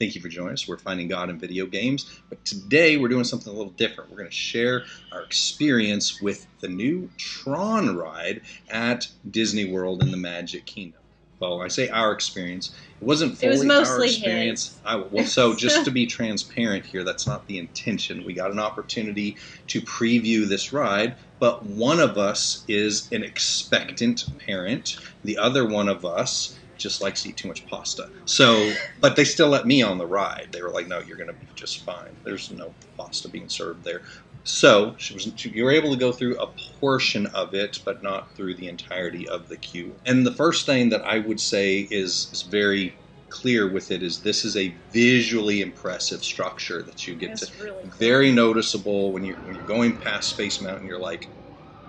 Thank you for joining us. We're Finding God in Video Games, but today we're doing something a little different. We're going to share our experience with the new Tron ride at Disney World in the Magic Kingdom. Well, I say our experience. It wasn't fully our experience. So just to be transparent here, that's not the intention. We got an opportunity to preview this ride, but one of us is an expectant parent. The other one of us just likes to eat too much pasta. So, but they still let me on the ride. They were like, no, you're going to be just fine. There's no pasta being served there. So you were able to go through a portion of it, but not through the entirety of the queue. And the first thing that I would say is very clear with it is this is a visually impressive structure that you get to. Really cool. Very noticeable when you're going past Space Mountain. You're like,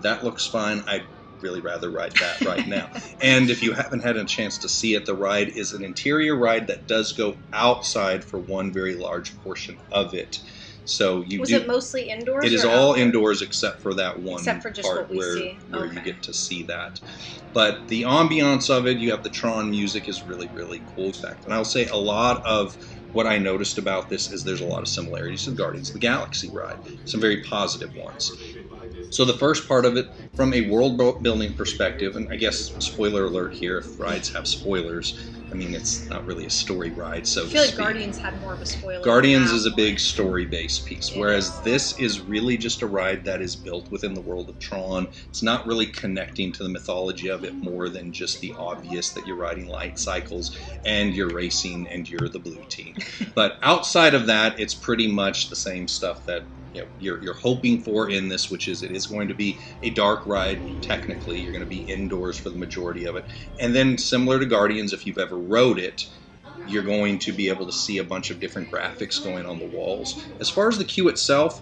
that looks fine. I'd really rather ride that right now. And if you haven't had a chance to see it, the ride is an interior ride that does go outside for one very large portion of it. So Was it mostly indoors? It is all indoors except for that one part where you get to see that. But the ambiance of it, you have the Tron music is really, really cool. In fact, and I'll say a lot of what I noticed about this is there's a lot of similarities to the Guardians of the Galaxy ride. Some very positive ones. So the first part of it, from a world building perspective, and I guess spoiler alert here, if rides have spoilers, I mean, it's not really a story ride, so to speak. I feel like Guardians had more of a spoiler. Guardians is a big story-based piece, whereas this is really just a ride that is built within the world of Tron. It's not really connecting to the mythology of it more than just the obvious that you're riding light cycles and you're racing and you're the blue team. But outside of that, it's pretty much the same stuff that you're hoping for in this, which is it is going to be a dark ride. Technically, you're going to be indoors for the majority of it. And then similar to Guardians, if you've ever rode it, you're going to be able to see a bunch of different graphics going on the walls. As far as the queue itself,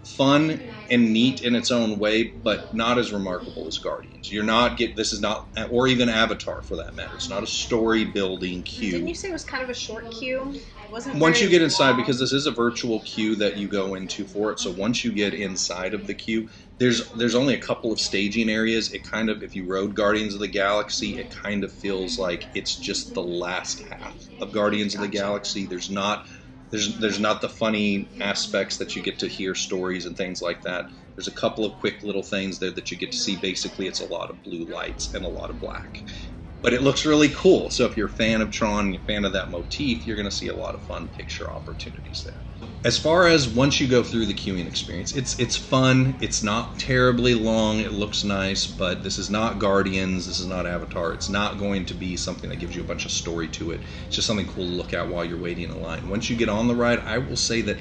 fun and neat in its own way, but not as remarkable as Guardians. This is not, or even Avatar for that matter. It's not a story building queue. Didn't you say it was kind of a short queue? It wasn't once you get inside, because this is a virtual queue that you go into for it. So once you get inside of the queue, there's only a couple of staging areas. It kind of, if you rode Guardians of the Galaxy, it kind of feels like it's just the last half of Guardians of the Galaxy. There's not the funny aspects that you get to hear stories and things like that. There's a couple of quick little things there that you get to see. Basically, it's a lot of blue lights and a lot of black. But it looks really cool. So if you're a fan of Tron and you're a fan of that motif, you're going to see a lot of fun picture opportunities there. As far as once you go through the queuing experience, it's fun. It's not terribly long. It looks nice, but this is not Guardians. This is not Avatar. It's not going to be something that gives you a bunch of story to it. It's just something cool to look at while you're waiting in line. Once you get on the ride, I will say that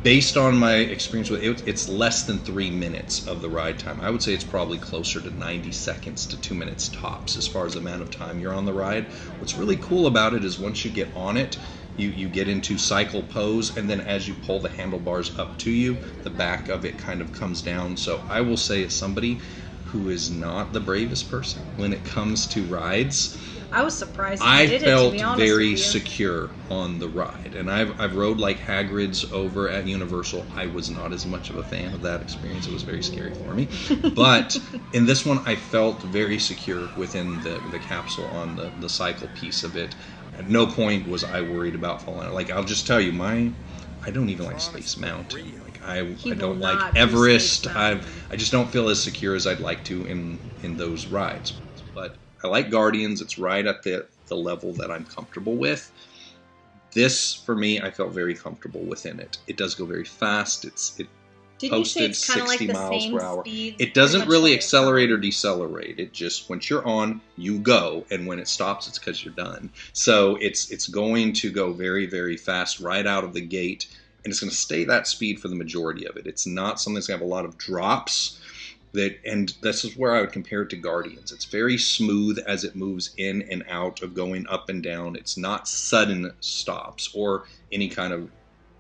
based on my experience with it, it's less than 3 minutes of the ride time. I would say it's probably closer to 90 seconds to 2 minutes tops as far as the amount of time you're on the ride. What's really cool about it is once you get on it, you get into cycle pose, and then as you pull the handlebars up to you, the back of it kind of comes down. So I will say, as somebody who is not the bravest person when it comes to rides, I was surprised I felt very secure on the ride. And I've rode like Hagrid's over at Universal. I was not as much of a fan of that experience. It was very scary for me. But in this one, I felt very secure within the capsule on the cycle piece of it. At no point was I worried about falling out. Like, I'll just tell you, I don't even like Space Mountain. Like, I don't like Everest. I just don't feel as secure as I'd like to in those rides. But I like Guardians. It's right at the level that I'm comfortable with. This, for me, I felt very comfortable within it. It does go very fast. It posted 60 miles per hour. It doesn't really accelerate or decelerate. It just, once you're on, you go, and when it stops, it's because you're done. So it's going to go very, very fast right out of the gate, and it's going to stay that speed for the majority of it. It's not something that's going to have a lot of drops. And this is where I would compare it to Guardians. It's very smooth as it moves in and out of going up and down. It's not sudden stops or any kind of,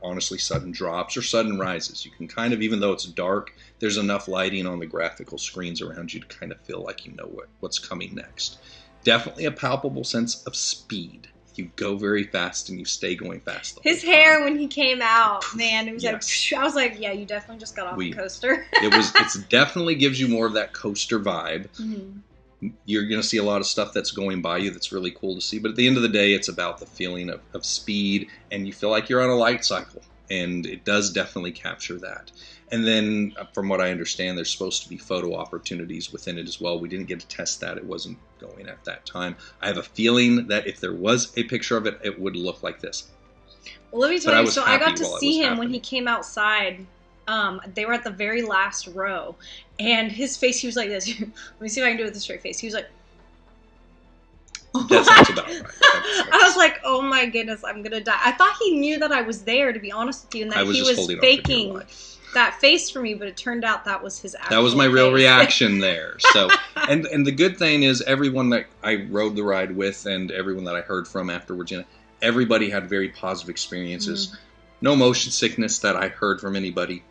honestly, sudden drops or sudden rises. You can kind of, even though it's dark, there's enough lighting on the graphical screens around you to kind of feel like you know what's coming next. Definitely a palpable sense of speed. You go very fast and you stay going fast. His hair when he came out, man, it was like, I was like, yeah, you definitely just got off the coaster. It definitely gives you more of that coaster vibe. Mm-hmm. You're going to see a lot of stuff that's going by you that's really cool to see. But at the end of the day, it's about the feeling of speed, and you feel like you're on a light cycle. And it does definitely capture that. And then, from what I understand, there's supposed to be photo opportunities within it as well. We didn't get to test that. It wasn't going at that time. I have a feeling that if there was a picture of it, it would look like this. Well, let me tell you, so I got to see him when he came outside. They were at the very last row. And his face, he was like this. Let me see if I can do it with a straight face. He was like... That sounds about right. I was like, oh my goodness, I'm going to die. I thought he knew that I was there, to be honest with you, and that he was faking that face for me, but it turned out that was his actual That was my face. real reaction there. So, and the good thing is, everyone that I rode the ride with and everyone that I heard from afterwards, everybody had very positive experiences. Mm-hmm. No motion sickness that I heard from anybody.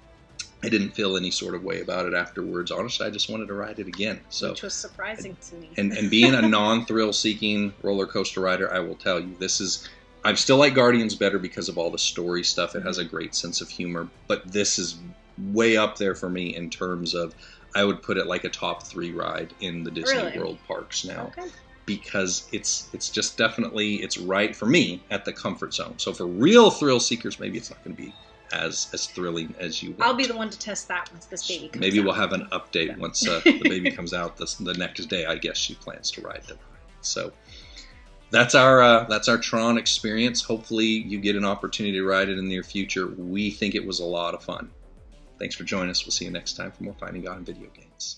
I didn't feel any sort of way about it afterwards. Honestly, I just wanted to ride it again. So, which was surprising to me. And being a non-thrill seeking roller coaster rider, I will tell you, I still like Guardians better because of all the story stuff. It has a great sense of humor, but this is way up there for me in terms of, I would put it like a top 3 ride in the Disney World parks now. Okay. Because it's just definitely, it's right for me at the comfort zone. So for real thrill seekers, maybe it's not going to be as thrilling as you want. I'll be the one to test that once this baby comes out. Maybe we'll have an update once the baby comes out. The next day, I guess she plans to ride the ride. So that's our Tron experience. Hopefully you get an opportunity to ride it in the near future. We think it was a lot of fun. Thanks for joining us. We'll see you next time for more Finding God in Video Games.